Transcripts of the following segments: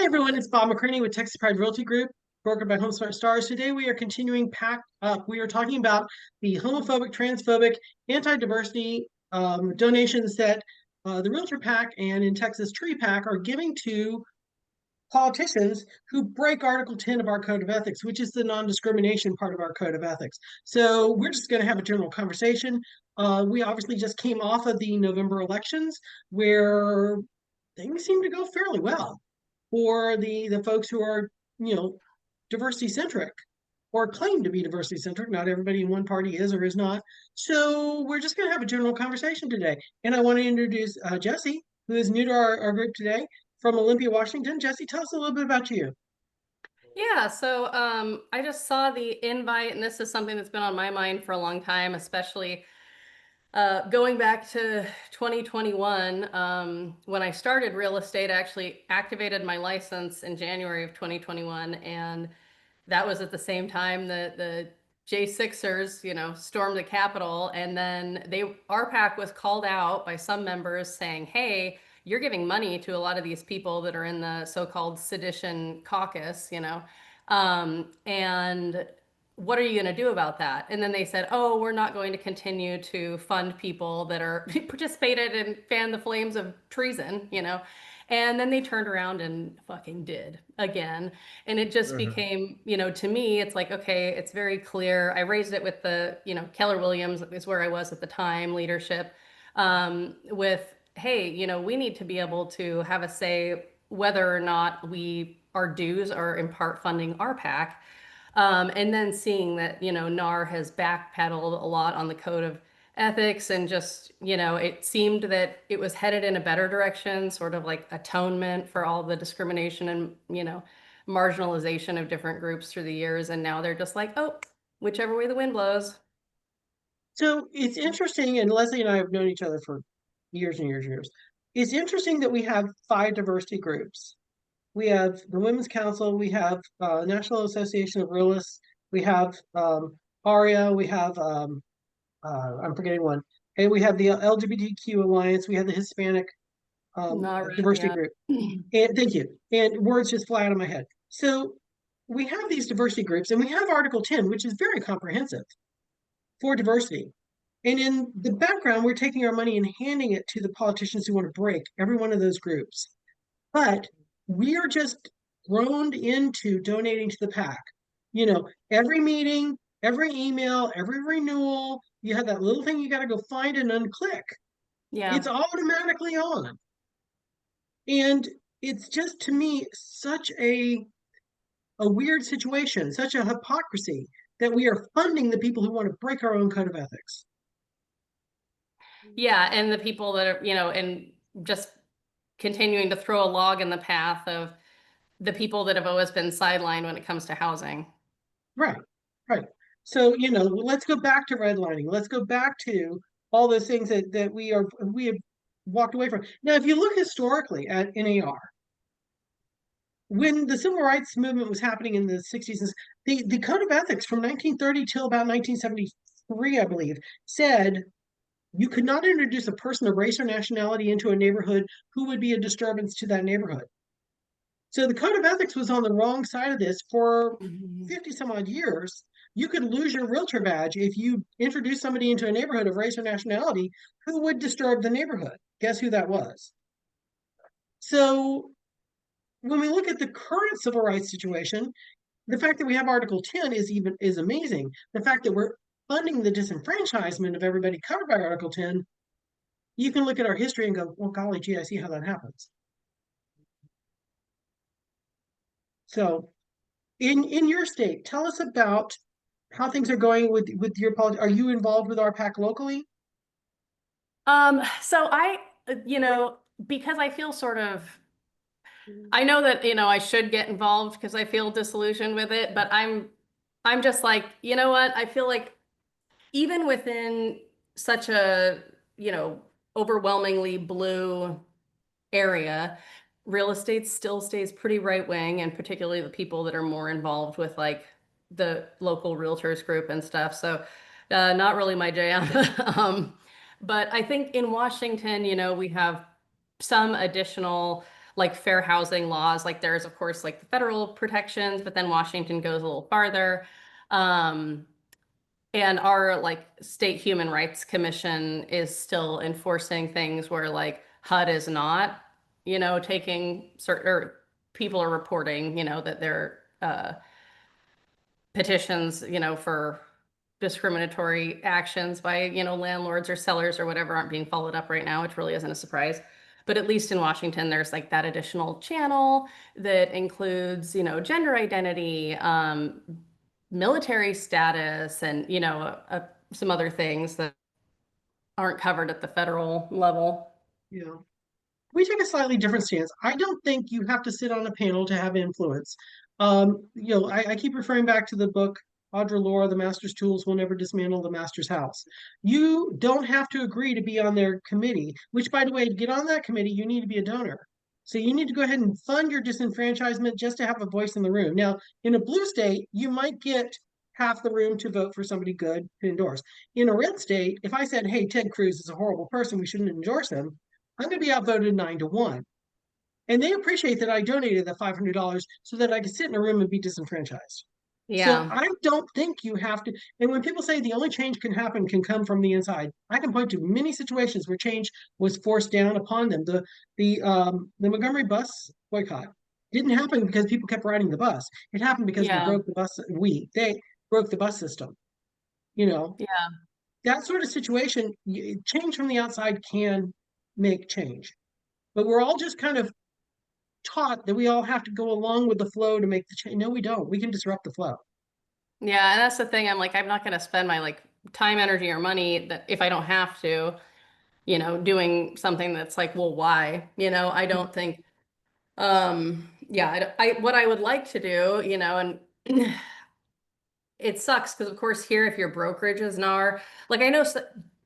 everyone, it's Bob McCraney with Texas Pride Realty Group, brokered by HomeSmart Stars. Today we are continuing Packed Up. We are talking about the homophobic, transphobic, anti-diversity donations that the Realtor PAC and in Texas Tree PAC are giving to politicians who break Article 10 of our Code of Ethics, which is the non-discrimination part of our Code of Ethics. So we're just going to have a general conversation. We obviously just came off of the November elections where things seem to go fairly well for the folks who are, diversity centric or claim to be diversity centric. Not everybody in one party is or is not. So we're just going to have a general conversation today. And I want to introduce Jesse, who is new to our group today from Olympia, Washington. Jesse, tell us a little bit about you. Yeah, so I just saw the invite, and this is something that's been on my mind for a long time, especially going back to 2021, when I started real estate. I actually activated my license in January of 2021, and that was at the same time that the J6ers, stormed the Capitol, and then RPAC was called out by some members saying, "Hey, you're giving money to a lot of these people that are in the so-called sedition caucus, and what are you going to do about that?" And then they said, "Oh, we're not going to continue to fund people that are participated and fan the flames of treason, And then they turned around and fucking did again. And it just became, to me, it's like, okay, it's very clear. I raised it with the, Keller Williams is where I was at the time, leadership, with, hey, we need to be able to have a say whether or not our dues are in part funding RPAC. And then seeing that, NAR has backpedaled a lot on the code of ethics, and just, it seemed that it was headed in a better direction, sort of like atonement for all the discrimination and, marginalization of different groups through the years. And now they're just like, oh, whichever way the wind blows. So it's interesting, and Leslie and I have known each other for years and years and years. It's interesting that we have 5 diversity groups. We have the Women's Council, we have National Association of Realists, we have ARIA, we have I'm forgetting one. And we have the LGBTQ Alliance. We have the Hispanic diversity group. And thank you. And words just fly out of my head. So we have these diversity groups, and we have Article 10, which is very comprehensive for diversity. And in the background, we're taking our money and handing it to the politicians who want to break every one of those groups. But we are just thrown into donating to the PAC. Every meeting, every email, every renewal, you have that little thing you got to go find and unclick. Yeah. It's automatically on. And it's just, to me, such a weird situation, such a hypocrisy that we are funding the people who want to break our own code of ethics. Yeah, and the people that are, and just continuing to throw a log in the path of the people that have always been sidelined when it comes to housing. Right, right. So, let's go back to redlining. Let's go back to all those things that we have walked away from. Now, if you look historically at NAR, when the civil rights movement was happening in the 60s, the Code of Ethics from 1930 till about 1973, I believe, said you could not introduce a person of race or nationality into a neighborhood who would be a disturbance to that neighborhood. So the Code of Ethics was on the wrong side of this for 50 some odd years. You could lose your realtor badge if you introduce somebody into a neighborhood of race or nationality who would disturb the neighborhood. Guess who that was? So when we look at the current civil rights situation, the fact that we have Article 10 is amazing. The fact that we're funding the disenfranchisement of everybody covered by Article 10, you can look at our history and go, well, golly gee, I see how that happens. So in your state, tell us about how things are going with your politics. Are you involved with RPAC locally? So I, because I feel I know that, I should get involved because I feel disillusioned with it, but I'm just like, you know what? I feel like even within such a, overwhelmingly blue area, real estate still stays pretty right wing, and particularly the people that are more involved with like the local realtors group and stuff. So not really my jam. But I think in Washington, we have some additional like fair housing laws. Like there's, of course, like the federal protections, but then Washington goes a little farther. Um, and our like state human rights commission is still enforcing things where like HUD is not, taking certain, or people are reporting, that they're petitions, for discriminatory actions by, landlords or sellers or whatever aren't being followed up right now, which really isn't a surprise. But at least in Washington, there's like that additional channel that includes, gender identity, military status, and, some other things that aren't covered at the federal level. Yeah. We take a slightly different stance. I don't think you have to sit on a panel to have influence. I keep referring back to the book Audre Lorde, The Master's Tools Will Never Dismantle the Master's House. You don't have to agree to be on their committee, which, by the way, to get on that committee, you need to be a donor. So you need to go ahead and fund your disenfranchisement just to have a voice in the room. Now, in a blue state, you might get half the room to vote for somebody good to endorse. In a red state, if I said, hey, Ted Cruz is a horrible person, we shouldn't endorse him, I'm going to be outvoted 9-1. And they appreciate that I donated the $500 so that I could sit in a room and be disenfranchised. So Yeah. I don't think you have to. And when people say the only change can come from the inside, I can point to many situations where change was forced down upon them. The Montgomery bus boycott didn't happen because people kept riding the bus. It happened because we Yeah. broke the bus. They broke the bus system. You know, Yeah. that sort of situation, change from the outside can make change. But we're all just kind of taught that we all have to go along with the flow to make the change. No, we don't. We can disrupt the flow. Yeah. And that's the thing. I'm like, I'm not going to spend my like time, energy, or money that if I don't have to, doing something that's like, well, why? I don't think, yeah, what I would like to do, and it sucks because, of course, here, if your brokerage is NAR, like I know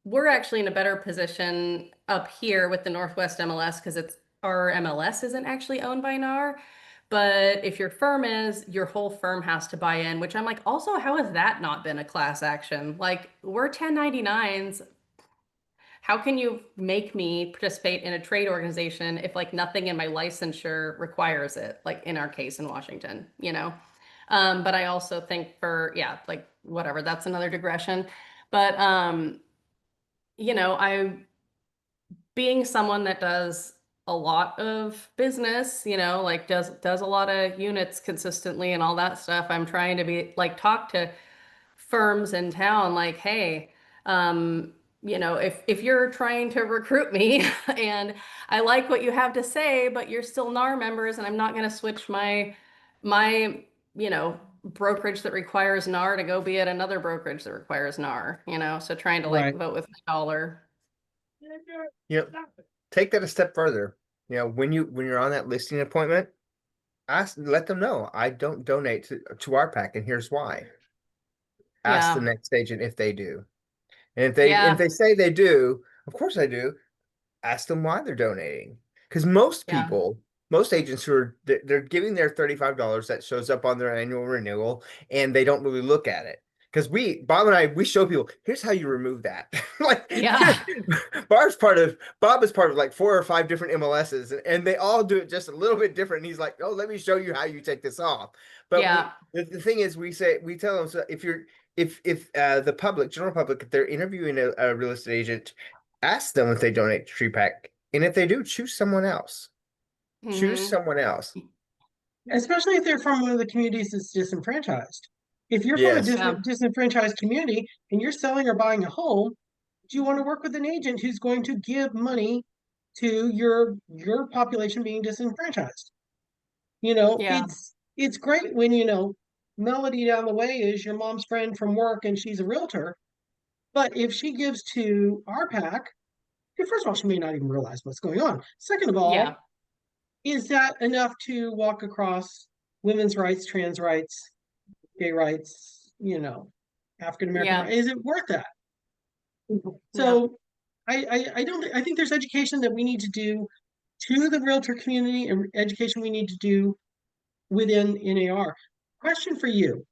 we're actually in a better position up here with the Northwest MLS because our MLS isn't actually owned by NAR. But if your firm is, your whole firm has to buy in, which I'm like, also, how has that not been a class action? Like, we're 1099s. How can you make me participate in a trade organization if like nothing in my licensure requires it, like in our case in Washington? But I also think yeah, like whatever, that's another digression. But I being someone that does a lot of business, like does a lot of units consistently and all that stuff. I'm trying to be like talk to firms in town like, hey, if you're trying to recruit me and I like what you have to say, but you're still NAR members and I'm not going to switch my brokerage that requires NAR to go be at another brokerage that requires NAR, so trying to like Right. vote with my dollar. You know, take that a step further. When you're on that listing appointment, let them know I don't donate to RPAC, and here's why. Ask the Yeah. next agent if they do. And if Yeah. they say they do, of course I do. Ask them why they're donating. Because Yeah. most agents who are they're giving their $35 that shows up on their annual renewal, and they don't really look at it. Because Bob and I, we show people, here's how you remove that. Like Yeah. Bob is part of like 4 or 5 different MLSs, and they all do it just a little bit different. And he's like, oh, let me show you how you take this off. But Yeah. the thing is, we tell them, so if the general public, if they're interviewing a real estate agent, ask them if they donate to TreePack, and if they do, choose someone else. Choose Hmm. someone else. Especially if they're from one of the communities that's disenfranchised. If you're from a Yes. Yeah. disenfranchised community and you're selling or buying a home, do you want to work with an agent who's going to give money to your population being disenfranchised? Yeah. It's great when Melody down the way is your mom's friend from work and she's a realtor. But if she gives to RPAC, first of all, she may not even realize what's going on. Second of Yeah. all, is that enough to walk across women's rights, trans rights, gay rights, African American Yeah. rights? Is it worth that? Yep. So I don't I think there's education that we need to do to the realtor community and education we need to do within NAR. Question for you.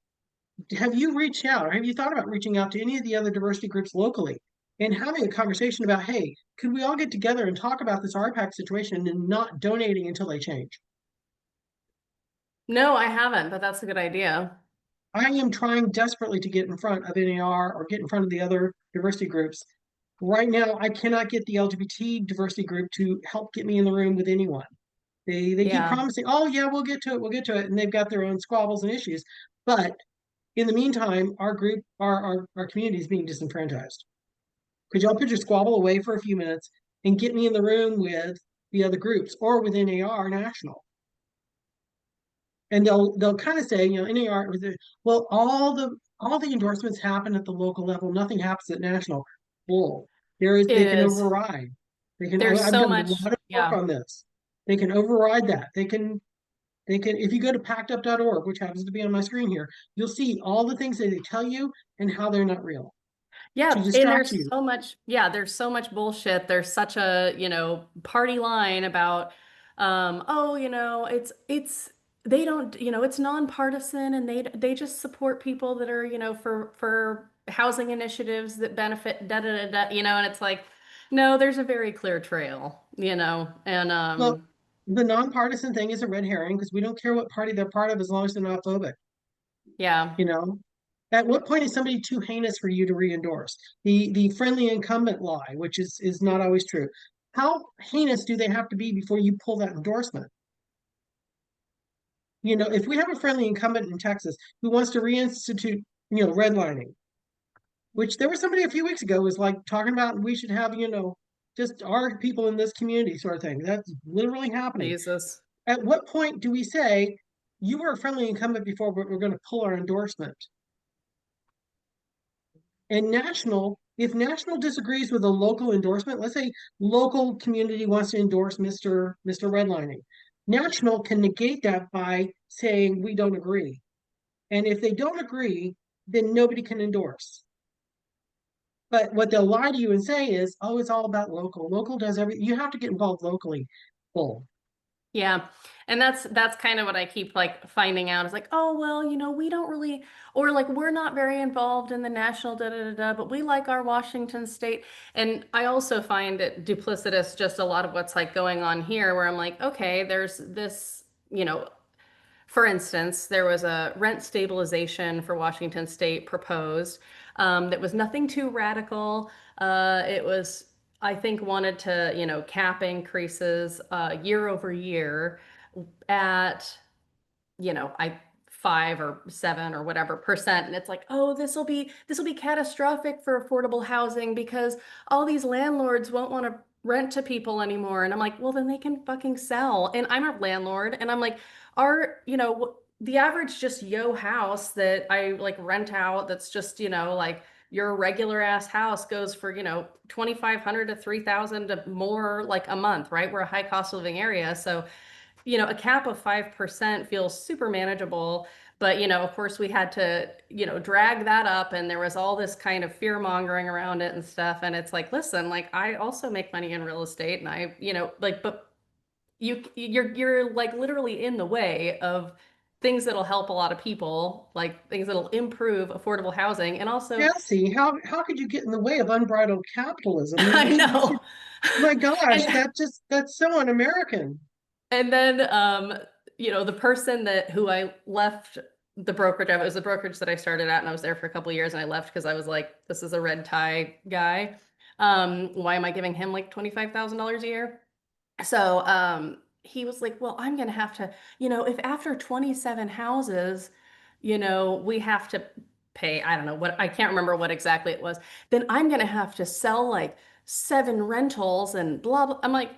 Have you reached out or have you thought about reaching out to any of the other diversity groups locally and having a conversation about, hey, could we all get together and talk about this RPAC situation and not donating until they change? No, I haven't, but that's a good idea. I am trying desperately to get in front of NAR or get in front of the other diversity groups. Right now, I cannot get the LGBT diversity group to help get me in the room with anyone. They keep Yeah. promising, oh yeah, we'll get to it, and they've got their own squabbles and issues. But in the meantime, our group, our community is being disenfranchised. Could y'all put your squabble away for a few minutes and get me in the room with the other groups or with NAR National? And they'll kind of say, you know, NAR, well, all the endorsements happen at the local level. Nothing happens at national. Bull. It They can is. override. There's I've so done a much. lot of work Yeah. on this. They can override that. They can, if you go to packedup.org, which happens to be on my screen here, you'll see all the things that they tell you and how they're not real to Yeah, and distract you. there's so much bullshit. There's such a, party line about oh, they don't, it's nonpartisan and they just support people that are, for housing initiatives that benefit da da da da, and it's like, no, there's a very clear trail, and Well, the nonpartisan thing is a red herring because we don't care what party they're part of as long as they're not phobic, yeah. you know? At what point is somebody too heinous for you to re-endorse? The friendly incumbent lie, which is not always true. How heinous do they have to be before you pull that endorsement? You know, if we have a friendly incumbent in Texas who wants to reinstitute, redlining, which there was somebody a few weeks ago was like talking about we should have, just our people in this community sort of thing. That's literally happening. Jesus. At what point do we say you were a friendly incumbent before, but we're going to pull our endorsement? And if national disagrees with a local endorsement, let's say local community wants to endorse Mr. Redlining, national can negate that by saying we don't agree. And if they don't agree, then nobody can endorse. But what they'll lie to you and say is, oh, it's all about local. Local does everything. You have to get involved locally. Bull. Yeah. And that's kind of what I keep like finding out. It's like, oh, well, we don't really, or like we're not very involved in the national da da da da, but we like our Washington state. And I also find it duplicitous, just a lot of what's like going on here, where I'm like, okay, there's this, for instance, there was a rent stabilization for Washington State proposed that was nothing too radical. It was, I think, wanted to, cap increases year over year at, I 5 or 7 or whatever percent. And it's like, oh, this will be catastrophic for affordable housing because all these landlords won't want to rent to people anymore. And I'm like, well, then they can fucking sell. And I'm a landlord, and I'm like, the average just house that I like rent out, that's just, like your regular ass house goes for, 2,500 to 3,000 to more like a month, right? We're a high cost of living area. So a cap of 5% feels super manageable. But, of course, we had to, drag that up, and there was all this kind of fear mongering around it and stuff. And it's like, listen, like I also make money in real estate, and I, like, but you're like literally in the way of things that'll help a lot of people, like things that'll improve affordable housing. And also, Chelsea, how could you get in the way of unbridled capitalism? I know. My gosh, And that's so un-American. And then, the person who I left the brokerage of, it was the brokerage that I started at, and I was there for a couple of years, and I left because I was like, this is a red tie guy. Why am I giving him like $25,000 a year? So, he was like, well, I'm gonna have to, if after 27 houses, we have to pay, I don't know what, I can't remember what exactly it was, then I'm gonna have to sell like 7 rentals and blah, blah. I'm like,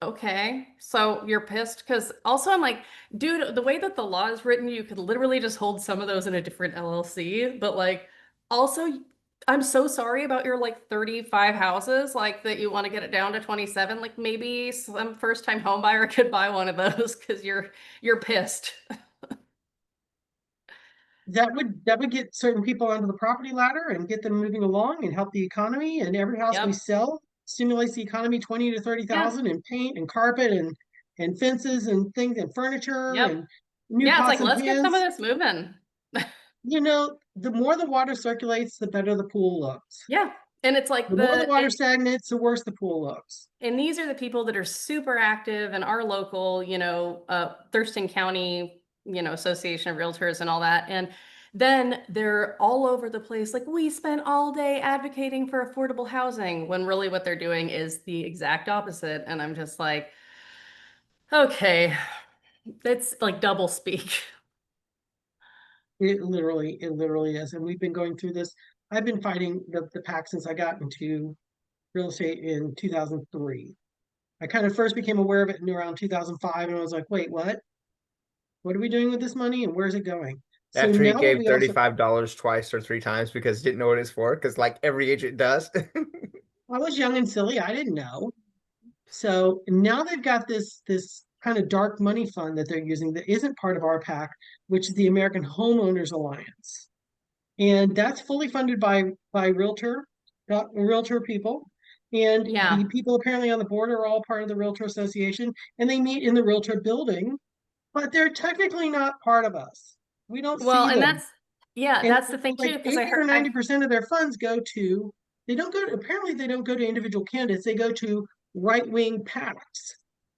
okay, so you're pissed because also I'm like, dude, the way that the law is written, you could literally just hold some of those in a different LLC. But like, also, I'm so sorry about your like 35 houses, like that you want to get it down to 27. Like maybe some first-time home buyer could buy one of those because you're pissed. That would get certain people onto the property ladder and get them moving along and help the economy. And every house we Yep. sell stimulates the economy 20 to Yeah. 30,000 in paint and carpet and fences and things and furniture Yep. and new Yeah, it's pots like and let's get some of pans. this moving. The more the water circulates, the better the pool looks. Yeah. And it's like The more the water stagnates, the worse the pool looks. and these are the people that are super active in our local, Thurston County, Association of Realtors and all that. And then they're all over the place. Like, we spent all day advocating for affordable housing when really what they're doing is the exact opposite. And I'm just like, okay, it's like double speak. It literally is. And we've been going through this. I've been fighting the PAC since I got into real estate in 2003. I kind of first became aware of it in around 2005, and I was like, wait, what? What are we doing with this money and where's it going? So After he now that gave we also, $35 twice or three times because he didn't know what it's for, because like every agent does. I was young and silly, I didn't know. So now they've got this kind of dark money fund that they're using that isn't part of RPAC, which is the American Homeowners Alliance. And that's fully funded by realtor people. And the Yeah. people apparently on the board are all part of the Realtor Association, and they meet in the Realtor building, but they're technically not part of us. We don't Well, see and them. And that's the thing too, like because 80 or 90% of their funds go to, they don't go to, apparently they don't go to individual candidates, they go to right-wing PACs.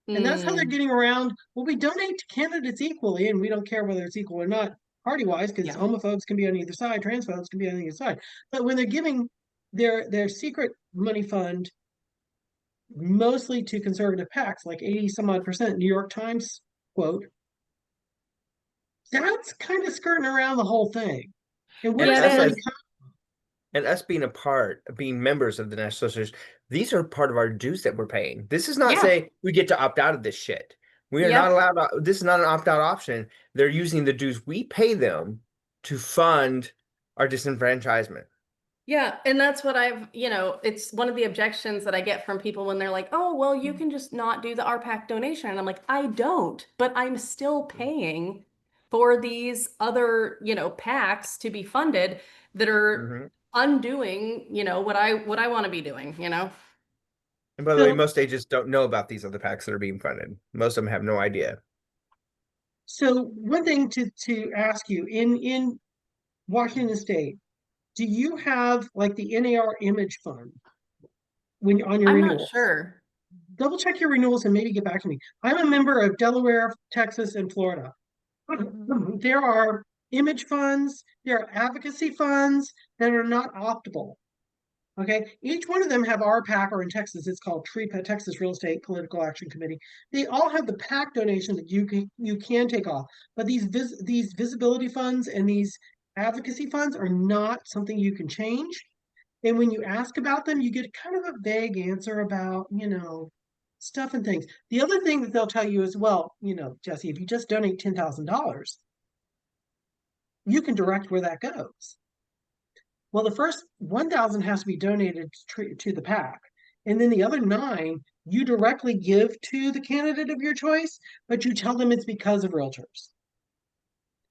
And that's how they're mm, getting around. Well, we donate to candidates equally, and we don't care whether it's equal or not party-wise, because yeah. homophobes can be on either side, transphobes can be on either side. But when they're giving their secret money fund mostly to conservative PACs, like 80 some odd percent, New York Times quote, that's kind of skirting around the whole thing. And where and does Yeah, that us it money is. as and us being a part, being members of the National Association, these are part of our dues that we're paying. This is not Yeah. say we get to opt out of this shit. We are not Yep. allowed. This is not an opt-out option. They're using the dues we pay them to fund our disenfranchisement. Yeah, and that's what it's one of the objections that I get from people when they're like, "Oh, well, you can just not do the RPAC donation." And I'm like, "I don't, but I'm still paying for these other, PACs to be funded that are Hmm. undoing, what I want to be doing, And by the way, so most agents don't know about these other packs that are being funded. Most of them have no idea. so one thing to ask you in Washington State, do you have like the NAR image fund when on your I'm not renewals? sure. Double check your renewals and maybe get back to me. I'm a member of Delaware, Texas, and Florida. There are image funds, there are advocacy funds that are not optable. Okay, each one of them have RPAC, or in Texas, it's called TREPA, Texas Real Estate Political Action Committee. They all have the PAC donation that you can take off, but these visibility funds and these advocacy funds are not something you can change. And when you ask about them, you get kind of a vague answer about, stuff and things. The other thing that they'll tell you is, well, Jesse, if you just donate $10,000, you can direct where that goes. Well, the first 1,000 has to be donated to the PAC. And then the other nine, you directly give to the candidate of your choice, but you tell them it's because of realtors.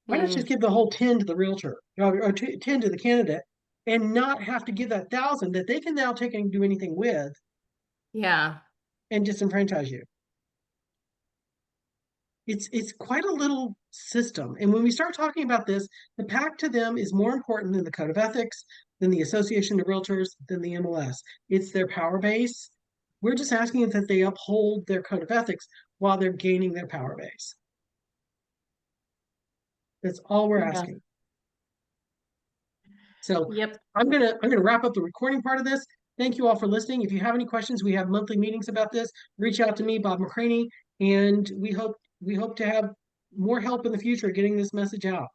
Why not just Mm, give the whole 10 to the realtor or 10 to the candidate and not have to give that 1,000 that they can now take and do anything with yeah. and disenfranchise you? It's quite a little system. And when we start talking about this, the PAC to them is more important than the Code of Ethics, than the Association of Realtors, than the MLS. It's their power base. We're just asking that they uphold their Code of Ethics while they're gaining their power base. That's all we're Yeah. asking. So Yep. I'm gonna wrap up the recording part of this. Thank you all for listening. If you have any questions, we have monthly meetings about this. Reach out to me, Bob McCraney, and we hope to have more help in the future getting this message out.